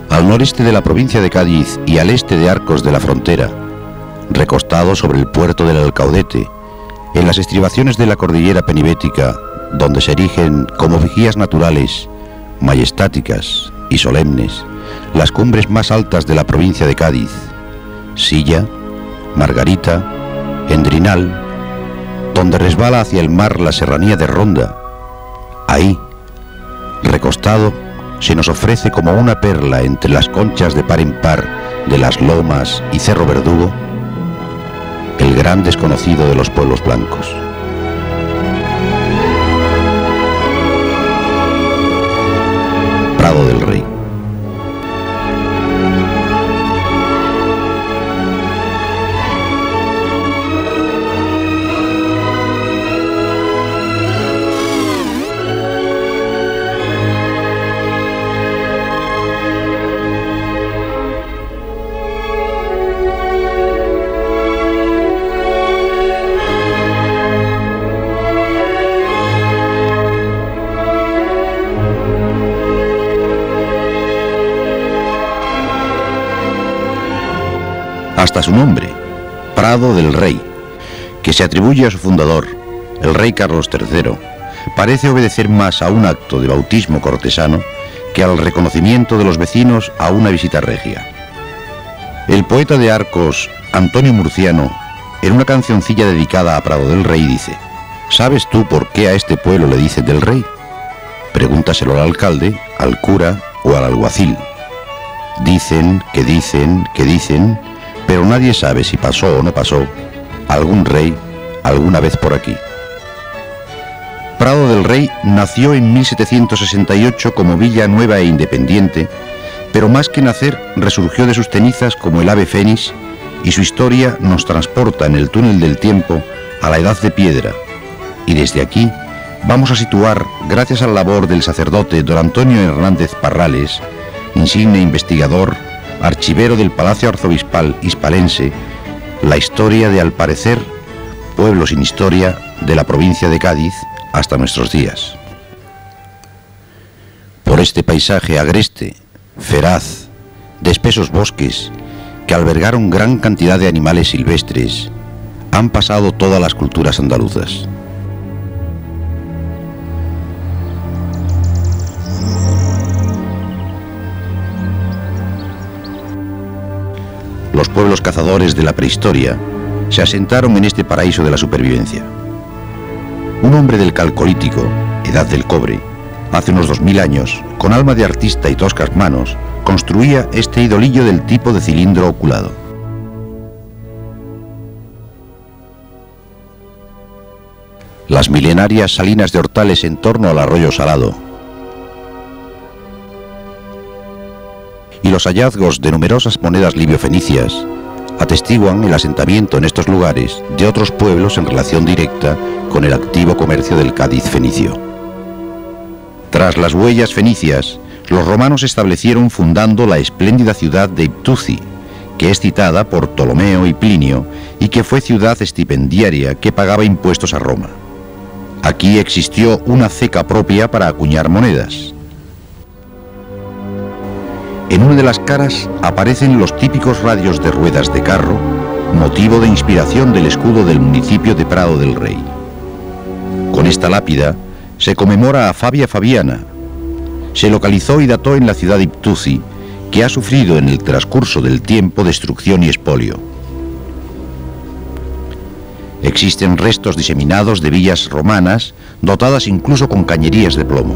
Al noreste de la provincia de Cádiz y al este de Arcos de la Frontera, recostado sobre el puerto del Alcaudete, en las estribaciones de la cordillera penibética, donde se erigen como vigías naturales, majestáticas y solemnes, las cumbres más altas de la provincia de Cádiz, Silla, Margarita, Endrinal, donde resbala hacia el mar la serranía de Ronda. Ahí, recostado, se nos ofrece como una perla entre las conchas de par en par de las Lomas y Cerro Verdugo, el gran desconocido de los pueblos blancos. Prado del Rey. Hasta su nombre, Prado del Rey, que se atribuye a su fundador, el rey Carlos III, parece obedecer más a un acto de bautismo cortesano que al reconocimiento de los vecinos a una visita regia. El poeta de Arcos, Antonio Murciano, en una cancioncilla dedicada a Prado del Rey dice: ¿sabes tú por qué a este pueblo le dicen del rey? Pregúntaselo al alcalde, al cura o al alguacil. Dicen, pero nadie sabe si pasó o no pasó algún rey alguna vez por aquí. Prado del Rey nació en 1768 como villa nueva e independiente, pero más que nacer resurgió de sus cenizas como el ave fénix, y su historia nos transporta en el túnel del tiempo a la Edad de Piedra, y desde aquí vamos a situar, gracias a la labor del sacerdote don Antonio Hernández Parrales, insigne investigador, archivero del Palacio Arzobispal hispalense, la historia de, al parecer, pueblo sin historia de la provincia de Cádiz hasta nuestros días. Por este paisaje agreste, feraz, de espesos bosques, que albergaron gran cantidad de animales silvestres, han pasado todas las culturas andaluzas. Los pueblos cazadores de la prehistoria se asentaron en este paraíso de la supervivencia. Un hombre del Calcolítico, edad del cobre, hace unos 2000 años, con alma de artista y toscas manos, construía este idolillo del tipo de cilindro oculado. Las milenarias salinas de Hortales en torno al arroyo Salado y los hallazgos de numerosas monedas libio-fenicias atestiguan el asentamiento en estos lugares de otros pueblos en relación directa con el activo comercio del Cádiz fenicio. Tras las huellas fenicias, los romanos se establecieron fundando la espléndida ciudad de Iptuzi, que es citada por Ptolomeo y Plinio y que fue ciudad estipendiaria que pagaba impuestos a Roma. Aquí existió una ceca propia para acuñar monedas. En una de las caras aparecen los típicos radios de ruedas de carro, motivo de inspiración del escudo del municipio de Prado del Rey. Con esta lápida se conmemora a Fabia Fabiana. Se localizó y dató en la ciudad de Iptuzi, que ha sufrido en el transcurso del tiempo destrucción y expolio. Existen restos diseminados de villas romanas, dotadas incluso con cañerías de plomo.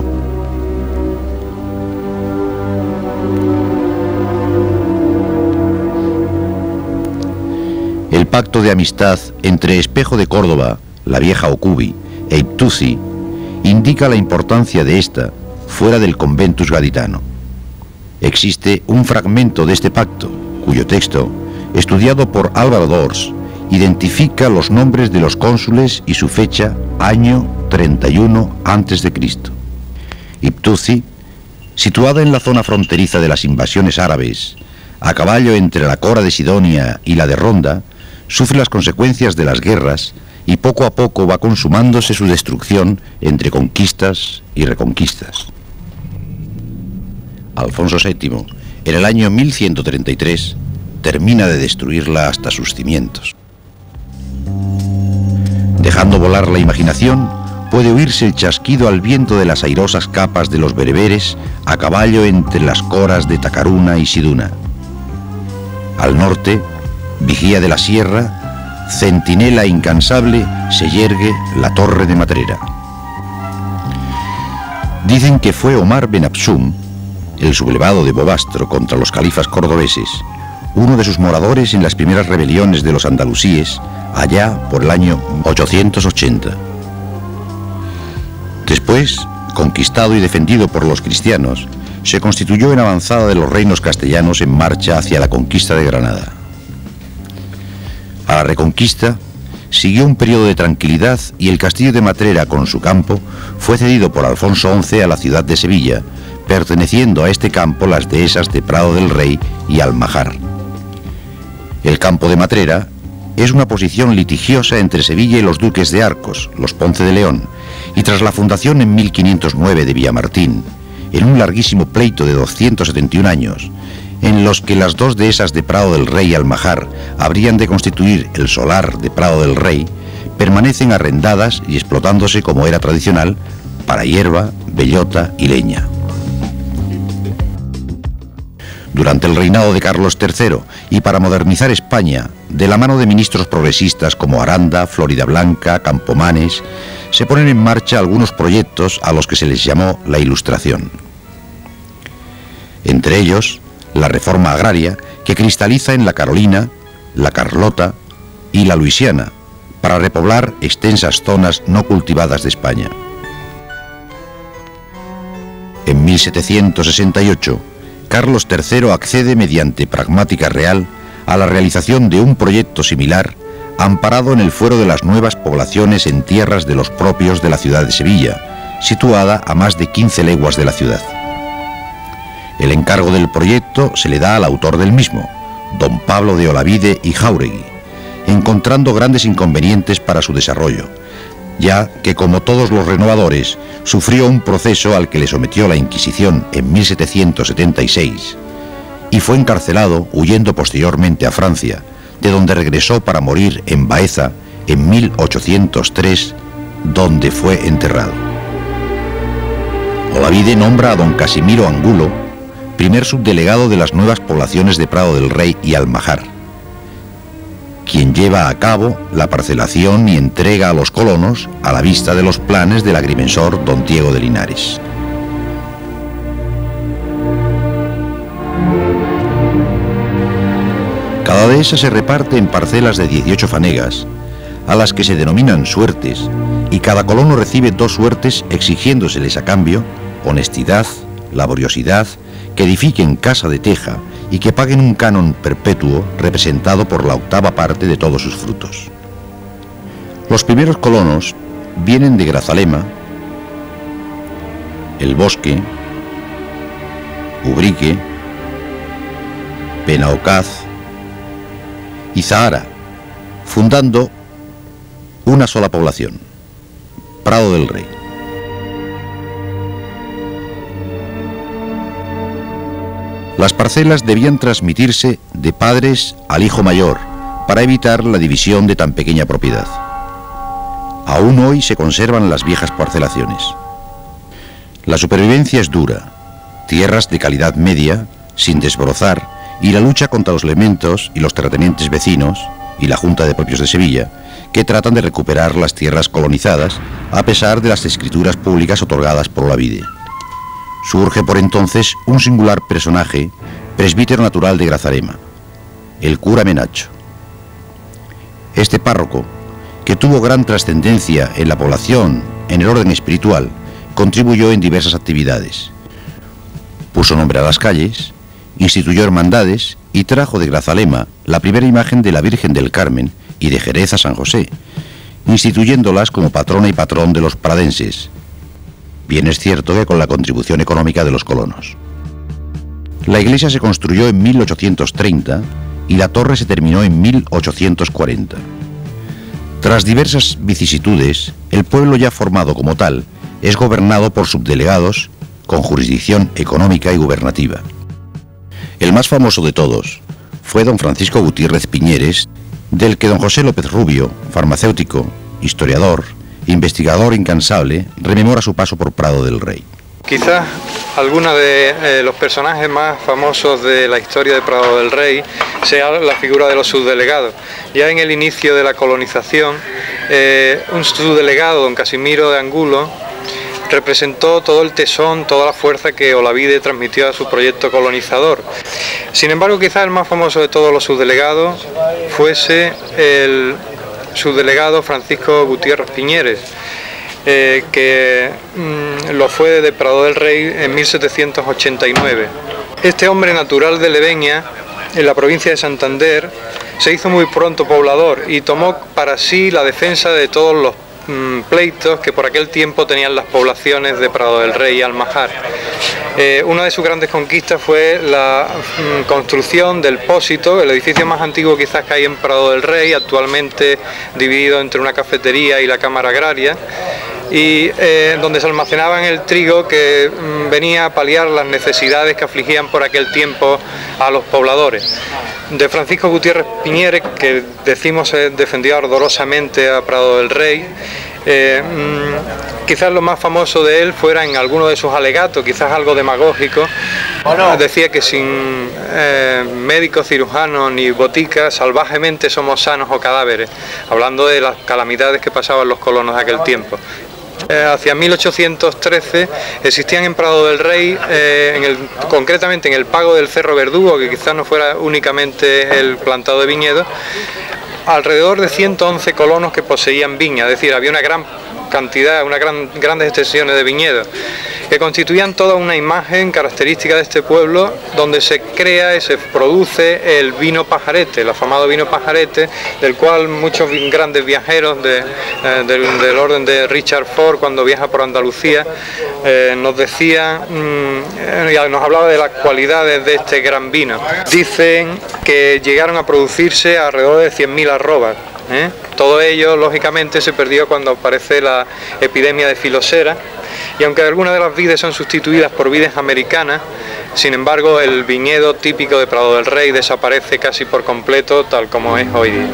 El pacto de amistad entre Espejo de Córdoba, la vieja Ocubi, e Iptuzi indica la importancia de esta fuera del conventus gaditano. Existe un fragmento de este pacto, cuyo texto, estudiado por Álvaro d'Ors, identifica los nombres de los cónsules y su fecha, año 31 a.C. Iptuzi, situada en la zona fronteriza de las invasiones árabes, a caballo entre la Cora de Sidonia y la de Ronda, sufre las consecuencias de las guerras y poco a poco va consumándose su destrucción entre conquistas y reconquistas. Alfonso VII, en el año 1133, termina de destruirla hasta sus cimientos. Dejando volar la imaginación, puede oírse el chasquido al viento de las airosas capas de los bereberes a caballo entre las coras de Tacaruna y Siduna. Al norte, vigía de la sierra, centinela incansable, se yergue la torre de Matrera. Dicen que fue Omar Ben Absum, el sublevado de Bobastro contra los califas cordobeses, uno de sus moradores en las primeras rebeliones de los andalusíes, allá por el año 880. Después, conquistado y defendido por los cristianos, se constituyó en avanzada de los reinos castellanos en marcha hacia la conquista de Granada. A la reconquista siguió un periodo de tranquilidad y el castillo de Matrera con su campo fue cedido por Alfonso XI a la ciudad de Sevilla, perteneciendo a este campo las dehesas de Prado del Rey y Almajar. El campo de Matrera es una posición litigiosa entre Sevilla y los duques de Arcos, los Ponce de León, y tras la fundación en 1509 de Villamartín, en un larguísimo pleito de 271 años, en los que las dos dehesas de Prado del Rey y Almajar habrían de constituir el solar de Prado del Rey, permanecen arrendadas y explotándose como era tradicional para hierba, bellota y leña. Durante el reinado de Carlos III y para modernizar España, de la mano de ministros progresistas como Aranda, Floridablanca, Campomanes, se ponen en marcha algunos proyectos a los que se les llamó la Ilustración. Entre ellos, la reforma agraria, que cristaliza en la Carolina, la Carlota y la Luisiana, para repoblar extensas zonas no cultivadas de España. En 1768, Carlos III accede mediante pragmática real a la realización de un proyecto similar amparado en el fuero de las nuevas poblaciones en tierras de los propios de la ciudad de Sevilla, situada a más de 15 leguas de la ciudad. El encargo del proyecto se le da al autor del mismo, don Pablo de Olavide y Jáuregui, encontrando grandes inconvenientes para su desarrollo, ya que, como todos los renovadores, sufrió un proceso al que le sometió la Inquisición en 1776 y fue encarcelado, huyendo posteriormente a Francia, de donde regresó para morir en Baeza en 1803, donde fue enterrado. Olavide nombra a don Casimiro Angulo primer subdelegado de las nuevas poblaciones de Prado del Rey y Almajar, quien lleva a cabo la parcelación y entrega a los colonos a la vista de los planes del agrimensor don Diego de Linares. Cada dehesa se reparte en parcelas de 18 fanegas, a las que se denominan suertes, y cada colono recibe 2 suertes exigiéndoseles a cambio honestidad, laboriosidad, que edifiquen casa de teja y que paguen un canon perpetuo representado por la 8ª parte de todos sus frutos. Los primeros colonos vienen de Grazalema, El Bosque, Ubrique, Benaocaz, y Zahara, fundando una sola población, Prado del Rey. Las parcelas debían transmitirse de padres al hijo mayor para evitar la división de tan pequeña propiedad. Aún hoy se conservan las viejas parcelaciones. La supervivencia es dura, tierras de calidad media, sin desbrozar, y la lucha contra los elementos y los terratenientes vecinos y la Junta de Propios de Sevilla, que tratan de recuperar las tierras colonizadas a pesar de las escrituras públicas otorgadas por Olavide. Surge por entonces un singular personaje, presbítero natural de Grazalema, el cura Menacho. Este párroco, que tuvo gran trascendencia en la población en el orden espiritual, contribuyó en diversas actividades. Puso nombre a las calles, instituyó hermandades y trajo de Grazalema la primera imagen de la Virgen del Carmen y de Jerez a San José, instituyéndolas como patrona y patrón de los pradenses. Bien es cierto que con la contribución económica de los colonos. La iglesia se construyó en 1830 y la torre se terminó en 1840. Tras diversas vicisitudes, el pueblo ya formado como tal es gobernado por subdelegados con jurisdicción económica y gubernativa. El más famoso de todos fue don Francisco Gutiérrez Piñeres, del que don José López Rubio, farmacéutico, historiador, investigador incansable, rememora su paso por Prado del Rey. Quizás algunos de los personajes más famosos de la historia de Prado del Rey sea la figura de los subdelegados. Ya en el inicio de la colonización, un subdelegado, don Casimiro de Angulo, representó todo el tesón, toda la fuerza que Olavide transmitió a su proyecto colonizador. Sin embargo, quizás el más famoso de todos los subdelegados fuese el subdelegado Francisco Gutiérrez Piñeres, que lo fue de Prado del Rey en 1789. Este hombre natural de Leveña, en la provincia de Santander, se hizo muy pronto poblador y tomó para sí la defensa de todos los pleitos que por aquel tiempo tenían las poblaciones de Prado del Rey y Almajar. Una de sus grandes conquistas fue la construcción del Pósito, el edificio más antiguo quizás que hay en Prado del Rey, actualmente dividido entre una cafetería y la Cámara Agraria, y donde se almacenaban el trigo que venía a paliar las necesidades que afligían por aquel tiempo a los pobladores. De Francisco Gutiérrez Piñeres, que decimos defendió ardorosamente a Prado del Rey, quizás lo más famoso de él fuera en alguno de sus alegatos, quizás algo demagógico. Decía que sin médicos, cirujanos ni boticas, salvajemente somos sanos o cadáveres, hablando de las calamidades que pasaban los colonos de aquel tiempo. Hacia 1813 existían en Prado del Rey, concretamente en el pago del Cerro Verdugo, que quizás no fuera únicamente el plantado de viñedos, alrededor de 111 colonos que poseían viña, es decir, había una gran cantidad, grandes extensiones de viñedos, que constituían toda una imagen característica de este pueblo, donde se crea y se produce el vino pajarete, el afamado vino pajarete, del cual muchos grandes viajeros del orden de Richard Ford, cuando viaja por Andalucía, nos decía, nos hablaba de las cualidades de este gran vino. Dicen que llegaron a producirse alrededor de 100.000 arrobas. Todo ello, lógicamente, se perdió cuando aparece la epidemia de filosera, y aunque algunas de las vides son sustituidas por vides americanas, sin embargo, el viñedo típico de Prado del Rey desaparece casi por completo, tal como es hoy día.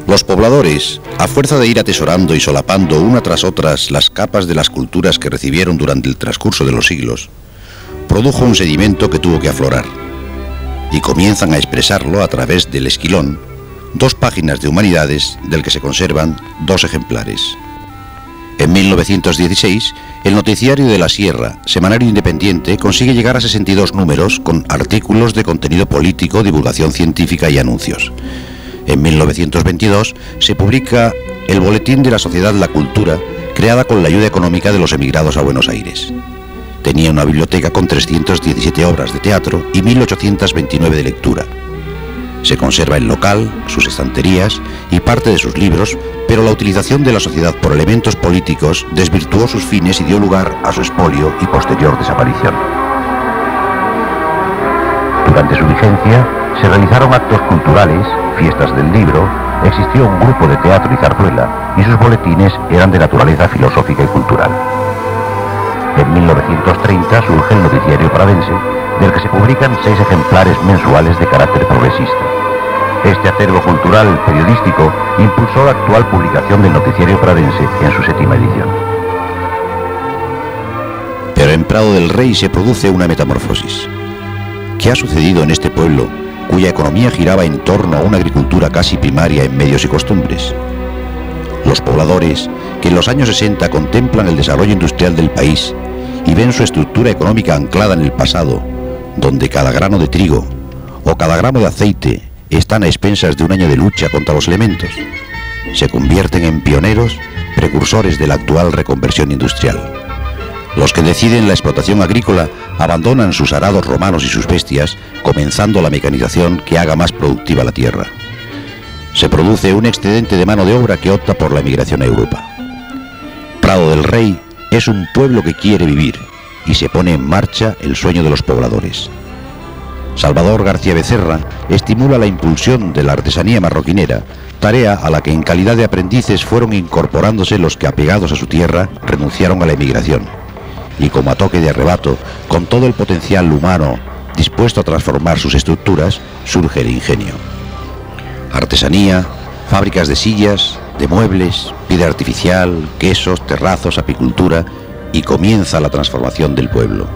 Los pobladores, a fuerza de ir atesorando y solapando una tras otras las capas de las culturas que recibieron durante el transcurso de los siglos, produjo un sedimento que tuvo que aflorar, y comienzan a expresarlo a través del Esquilón, 2 páginas de humanidades del que se conservan 2 ejemplares. En 1916, el Noticiario de la Sierra, semanario independiente, consigue llegar a 62 números con artículos de contenido político, divulgación científica y anuncios. En 1922 se publica el Boletín de la Sociedad La Cultura, creada con la ayuda económica de los emigrados a Buenos Aires. Tenía una biblioteca con 317 obras de teatro y 1829 de lectura. Se conserva el local, sus estanterías y parte de sus libros, pero la utilización de la sociedad por elementos políticos desvirtuó sus fines y dio lugar a su expolio y posterior desaparición. Durante su vigencia Se realizaron actos culturales, fiestas del libro, existió un grupo de teatro y zarzuela, y sus boletines eran de naturaleza filosófica y cultural. En 1930 surge el Noticiario Pradense, del que se publican 6 ejemplares mensuales de carácter progresista. Este acervo cultural periodístico impulsó la actual publicación del Noticiario Pradense en su 7ª edición. Pero en Prado del Rey se produce una metamorfosis. ¿Qué ha sucedido en este pueblo, cuya economía giraba en torno a una agricultura casi primaria en medios y costumbres? Los pobladores, que en los años 60 contemplan el desarrollo industrial del país y ven su estructura económica anclada en el pasado, donde cada grano de trigo o cada gramo de aceite están a expensas de un año de lucha contra los elementos, se convierten en pioneros, precursores de la actual reconversión industrial. Los que deciden la explotación agrícola abandonan sus arados romanos y sus bestias, comenzando la mecanización que haga más productiva la tierra. Se produce un excedente de mano de obra que opta por la emigración a Europa. Prado del Rey es un pueblo que quiere vivir y se pone en marcha el sueño de los pobladores. Salvador García Becerra estimula la impulsión de la artesanía marroquinera, tarea a la que en calidad de aprendices fueron incorporándose los que, apegados a su tierra, renunciaron a la emigración. Y como a toque de arrebato, con todo el potencial humano dispuesto a transformar sus estructuras, surge el ingenio. Artesanía, fábricas de sillas, de muebles, piedra artificial, quesos, terrazos, apicultura, y comienza la transformación del pueblo.